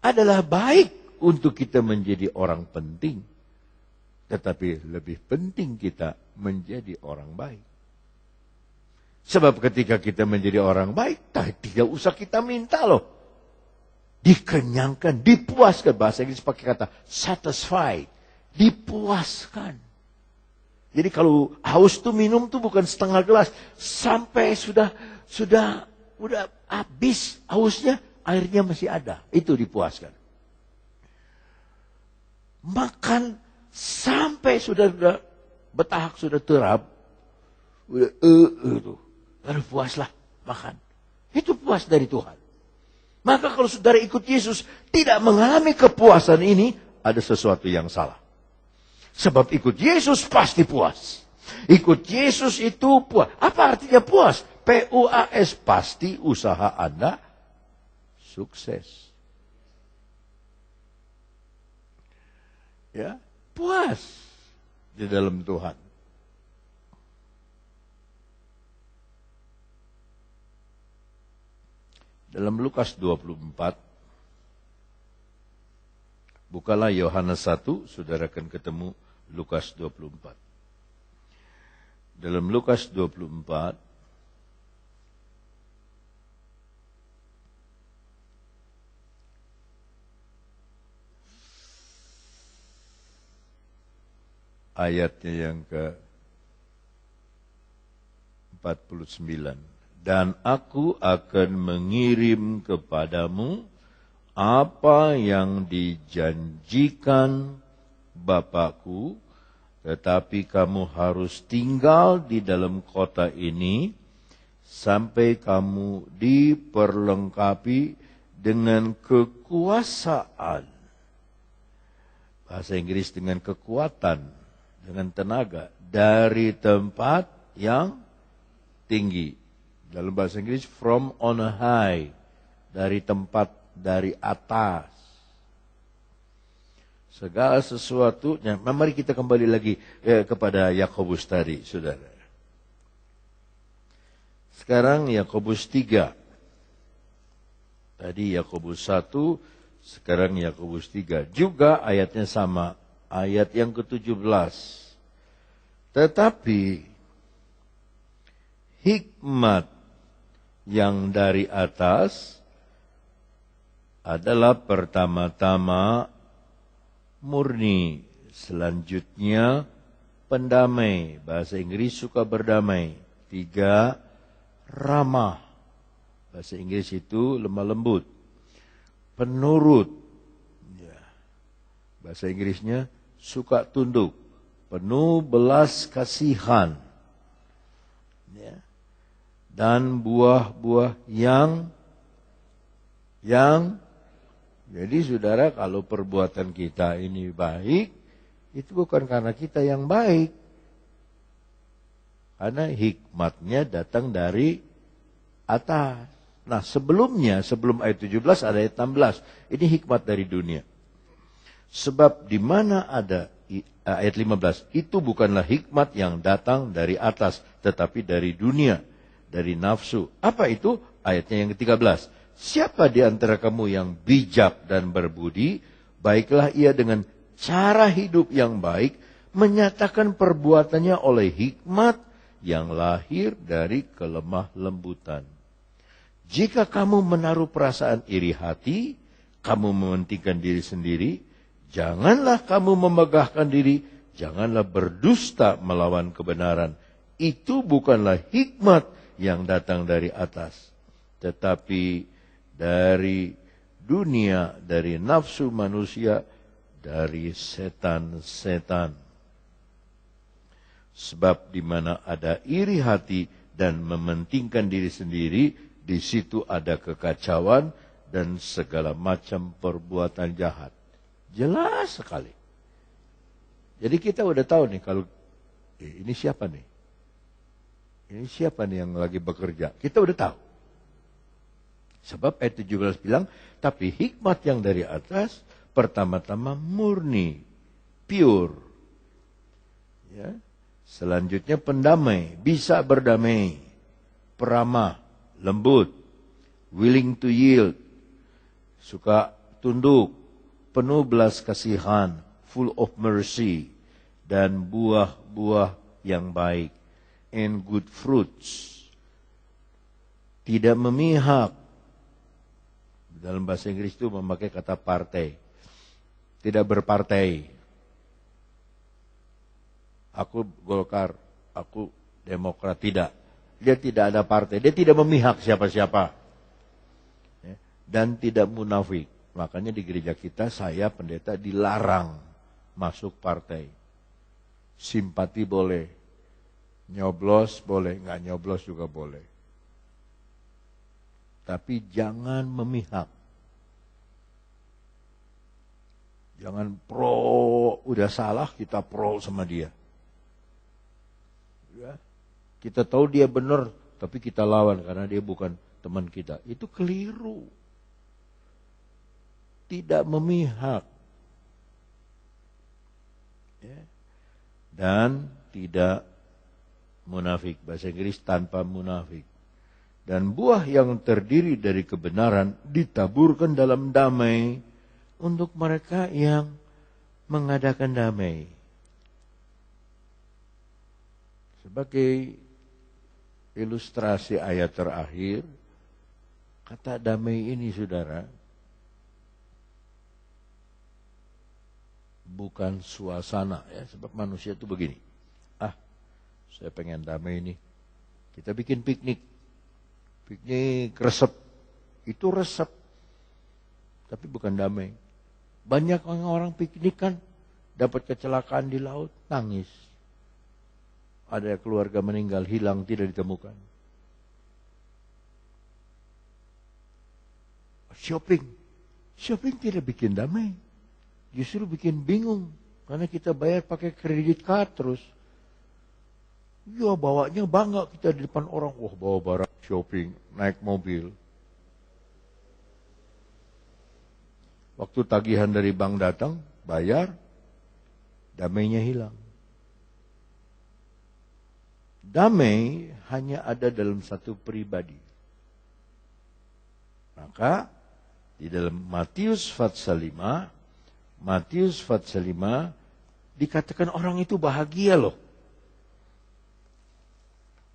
adalah baik untuk kita menjadi orang penting. Tetapi lebih penting kita menjadi orang baik. Sebab ketika kita menjadi orang baik, tidak usah kita minta loh. Dikenyangkan, dipuaskan. Bahasa Inggris pakai kata satisfied. Dipuaskan. Jadi kalau haus tuh minum tuh bukan setengah gelas. Sampai sudah habis hausnya, airnya masih ada. Itu dipuaskan. Makan sampai sudah betahak, sudah terap. Lalu puaslah makan. Itu puas dari Tuhan. Maka kalau saudara ikut Yesus tidak mengalami kepuasan ini, ada sesuatu yang salah. Sebab ikut Yesus pasti puas. Ikut Yesus itu puas. Apa artinya puas? P-U-A-S. Pasti usaha Anda sukses. Ya, puas di dalam Tuhan. Dalam Lukas 24, bukalah Yohanes 1, saudara akan ketemu Lukas 24. Dalam Lukas 24, ayatnya yang ke-49. Dan aku akan mengirim kepadamu apa yang dijanjikan Bapakku, tetapi kamu harus tinggal di dalam kota ini sampai kamu diperlengkapi dengan kekuasaan. Bahasa Inggris dengan kekuatan, dengan tenaga dari tempat yang tinggi. Dalam bahasa Inggris from on high, dari tempat dari atas. Segala sesuatunya. Mari kita kembali lagi kepada Yakobus tadi, saudara. Sekarang Yakobus 3. Tadi Yakobus 1, sekarang Yakobus 3. Juga ayatnya sama, ayat yang ke-17. Tetapi hikmat yang dari atas adalah pertama-tama murni, selanjutnya pendamai, bahasa Inggris suka berdamai. 3, ramah, bahasa Inggris itu lemah lembut. Penurut, ya, bahasa Inggrisnya suka tunduk, penuh belas kasihan. Ya. Dan buah-buah yang jadi saudara, kalau perbuatan kita ini baik, itu bukan karena kita yang baik. Karena hikmatnya datang dari atas. Nah sebelum ayat 17 ada ayat 16. Ini hikmat dari dunia. Sebab di mana ada ayat 15, itu bukanlah hikmat yang datang dari atas, tetapi dari dunia. Dari nafsu. Apa itu? Ayatnya yang ke-13. Siapa di antara kamu yang bijak dan berbudi, baiklah ia dengan cara hidup yang baik, menyatakan perbuatannya oleh hikmat yang lahir dari kelemah lembutan. Jika kamu menaruh perasaan iri hati, kamu mementingkan diri sendiri, janganlah kamu memegahkan diri, janganlah berdusta melawan kebenaran. Itu bukanlah hikmat yang datang dari atas, tetapi dari dunia, dari nafsu manusia, dari setan-setan. Sebab di mana ada iri hati dan mementingkan diri sendiri, di situ ada kekacauan dan segala macam perbuatan jahat. Jelas sekali. Jadi kita udah tahu nih kalau ini siapa nih? Ini siapa nih yang lagi bekerja? Kita udah tahu. Sebab ayat 17 bilang, tapi hikmat yang dari atas pertama-tama murni, pure. Ya. Selanjutnya pendamai, bisa berdamai, peramah, lembut, willing to yield, suka tunduk, penuh belas kasihan, full of mercy, dan buah-buah yang baik, and good fruits. Tidak memihak. Dalam bahasa Inggris itu memakai kata partai. Tidak berpartai. Aku Golkar, aku Demokrat, tidak. Dia tidak ada partai, dia tidak memihak siapa-siapa. Dan tidak munafik. Makanya di gereja kita, saya pendeta dilarang masuk partai. Simpati boleh, nyoblos boleh, nggak nyoblos juga boleh. Tapi jangan memihak. Jangan pro, udah salah kita pro sama dia. Ya. Kita tahu dia benar, tapi kita lawan karena dia bukan teman kita. Itu keliru. Tidak memihak. Ya. Dan tidak munafik. Bahasa Inggris tanpa munafik. Dan buah yang terdiri dari kebenaran ditaburkan dalam damai untuk mereka yang mengadakan damai. Sebagai ilustrasi ayat terakhir, kata damai ini saudara, bukan suasana ya, sebab manusia itu begini. Saya pengen damai ini. Kita bikin piknik. Piknik resep. Itu resep. Tapi bukan damai. Banyak orang piknik kan dapat kecelakaan di laut, nangis. Ada keluarga meninggal, hilang, tidak ditemukan. Shopping. Shopping tidak bikin damai. Justru bikin bingung. Karena kita bayar pakai kredit card terus. Ya bawanya bangga kita di depan orang. Wah bawa barang shopping, naik mobil. Waktu tagihan dari bank datang, bayar, damainya hilang. Damai hanya ada dalam satu pribadi. Maka di dalam Matius pasal 5, dikatakan orang itu bahagia loh.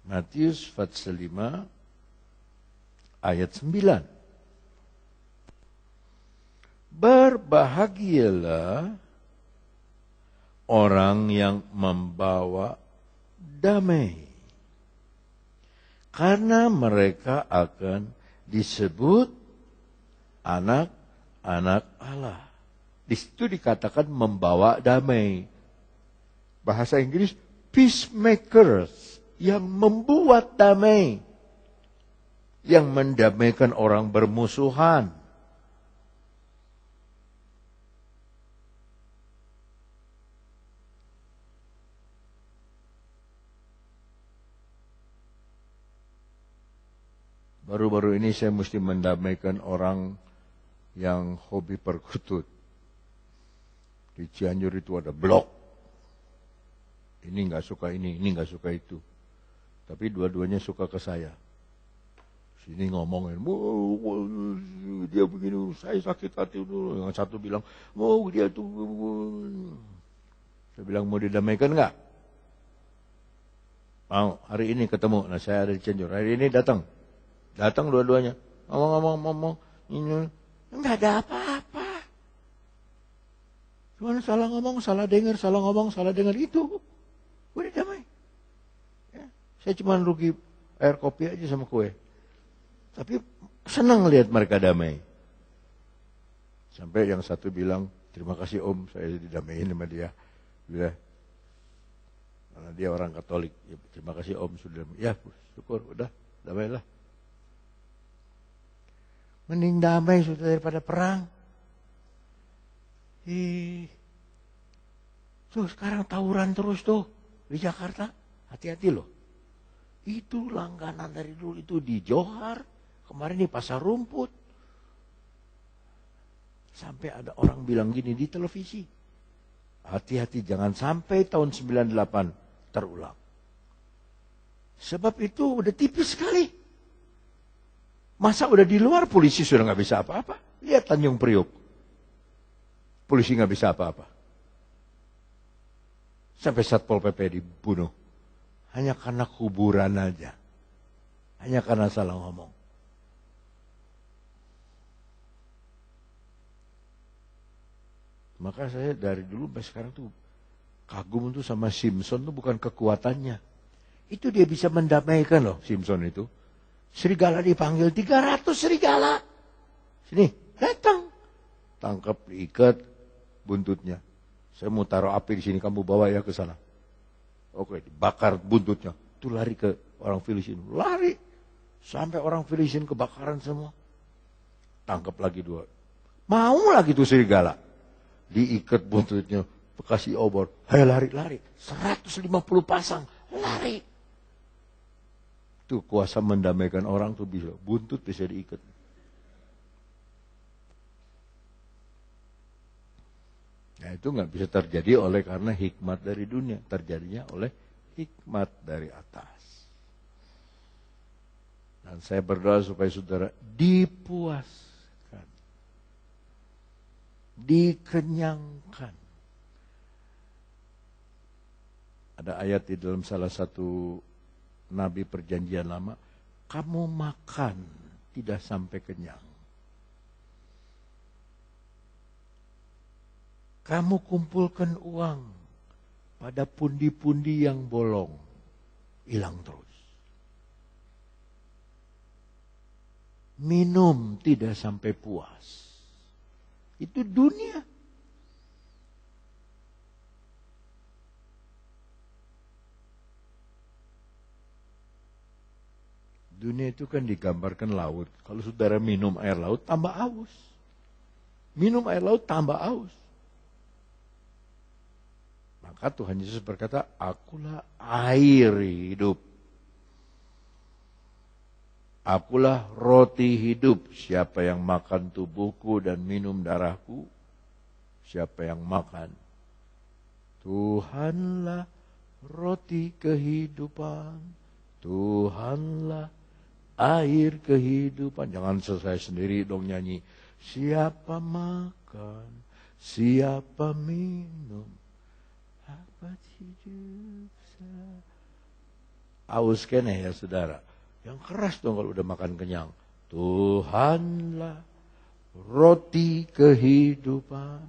Matius pasal 5 ayat 9. Berbahagialah orang yang membawa damai, karena mereka akan disebut anak-anak Allah. Di situ dikatakan membawa damai. Bahasa Inggris peacemakers, yang membuat damai, yang mendamaikan orang bermusuhan. Baru-baru ini saya mesti mendamaikan orang yang hobi perkutut. Di Cianjur itu ada blok. Ini nggak suka ini nggak suka itu. Tapi dua-duanya suka ke saya. Sini ngomongin, dia begini, saya sakit hati dulu. Yang satu bilang, dia tuh. Saya bilang, mau didamaikan nggak? Mau, hari ini ketemu. Nah saya ada di Cianjur, hari ini datang. Datang dua-duanya. Ngomong. Nggak ada apa-apa. Cuma salah ngomong, salah dengar, salah ngomong, salah dengar itu. Udah damai. Ya, saya cuma rugi air kopi aja sama kue. Tapi senang lihat mereka damai. Sampai yang satu bilang, terima kasih Om, saya didamaiin sama dia. Karena dia orang Katolik. Ya, terima kasih Om sudah. Ya, syukur, udah, damailah. Mending damai sudah daripada perang. Tuh sekarang tawuran terus tuh di Jakarta. Hati-hati loh. Itu langganan dari dulu, itu di Johar. Kemarin di Pasar Rumput. Sampai ada orang bilang gini di televisi. Hati-hati jangan sampai tahun 98 terulang. Sebab itu udah tipis sekali. Masa udah di luar polisi sudah nggak bisa apa-apa. Lihat Tanjung Priok. polisi nggak bisa apa-apa. Sampai Satpol PP dibunuh. Hanya karena kuburan aja. Hanya karena salah ngomong. Maka saya dari dulu sampai sekarang tuh kagum tuh sama Simpson tuh bukan kekuatannya. Itu dia bisa mendamaikan loh Simpson itu. Serigala dipanggil 300 serigala. Sini, datang. Tangkap, diikat buntutnya. Saya mau taruh api di sini, kamu bawa ya ke sana. Oke, dibakar buntutnya. Itu lari ke orang Filistin. Lari. Sampai orang Filistin kebakaran semua. Tangkap lagi 2. Mau lagi tuh serigala. Diikat buntutnya. Kasih obor. Hai lari. 150 pasang. Lari. Itu kuasa mendamaikan orang tuh bisa. Buntut bisa diikat. Nah itu nggak bisa terjadi oleh karena hikmat dari dunia. Terjadinya oleh hikmat dari atas. Dan saya berdoa supaya saudara dipuaskan. Dikenyangkan. Ada ayat di dalam salah satu Nabi Perjanjian Lama. Kamu makan tidak sampai kenyang. Kamu kumpulkan uang pada pundi-pundi yang bolong. Hilang terus. Minum tidak sampai puas. Itu dunia. Dunia itu kan digambarkan laut. Kalau saudara minum air laut, tambah aus. Minum air laut, tambah aus. Maka Tuhan Yesus berkata, akulah air hidup. Akulah roti hidup. Siapa yang makan tubuhku dan minum darahku, siapa yang makan. Tuhanlah roti kehidupan. Tuhanlah air kehidupan. Jangan selesai sendiri dong nyanyi. Siapa makan, siapa minum. Hidup aus kene ya saudara. Yang keras dong kalau udah makan kenyang. Tuhanlah roti kehidupan.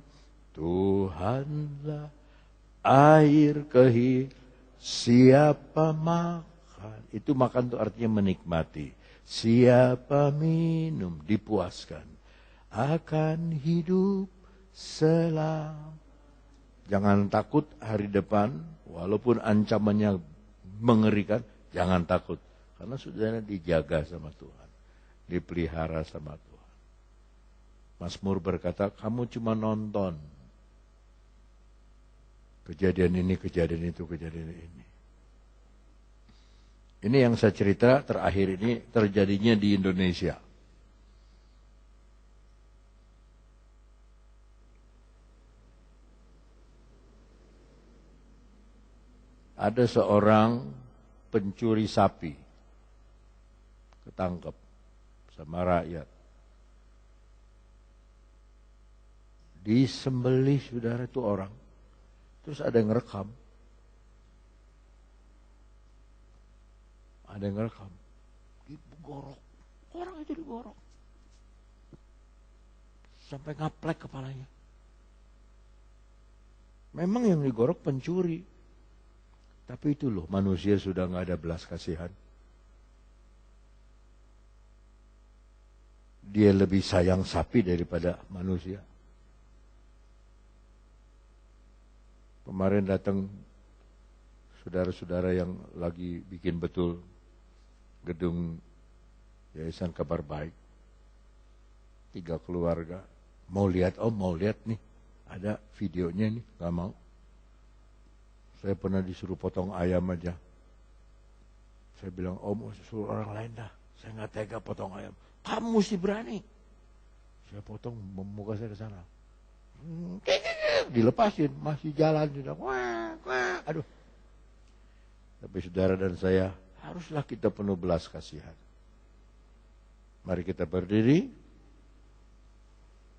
Tuhanlah air kehidupan. Siapa makan. Itu makan itu artinya menikmati. Siapa minum dipuaskan. Akan hidup selamanya. Jangan takut hari depan, walaupun ancamannya mengerikan, jangan takut. Karena saudara dijaga sama Tuhan, dipelihara sama Tuhan. Mazmur berkata, kamu cuma nonton. Kejadian ini, kejadian itu, kejadian ini. Ini yang saya cerita terakhir ini terjadinya di Indonesia. Ada seorang pencuri sapi ketangkep sama rakyat. Disembelih saudara itu orang. Terus ada yang rekam. Ada yang rekam. Digorok. Orang itu digorok. Sampai ngaplek kepalanya. Memang yang digorok pencuri. Tapi itu loh, manusia sudah nggak ada belas kasihan. Dia lebih sayang sapi daripada manusia. Kemarin datang saudara-saudara yang lagi bikin betul gedung Yayasan Kabar Baik. 3 keluarga. Mau lihat, mau lihat nih. Ada videonya nih, nggak mau. Saya pernah disuruh potong ayam aja. Saya bilang, Om, suruh orang lain dah. Saya nggak tega potong ayam. Kamu mesti berani. Saya potong, muka saya ke sana. Dilepasin, masih jalan sudah. Wah. Aduh. Tapi saudara dan saya, haruslah kita penuh belas kasihan. Mari kita berdiri.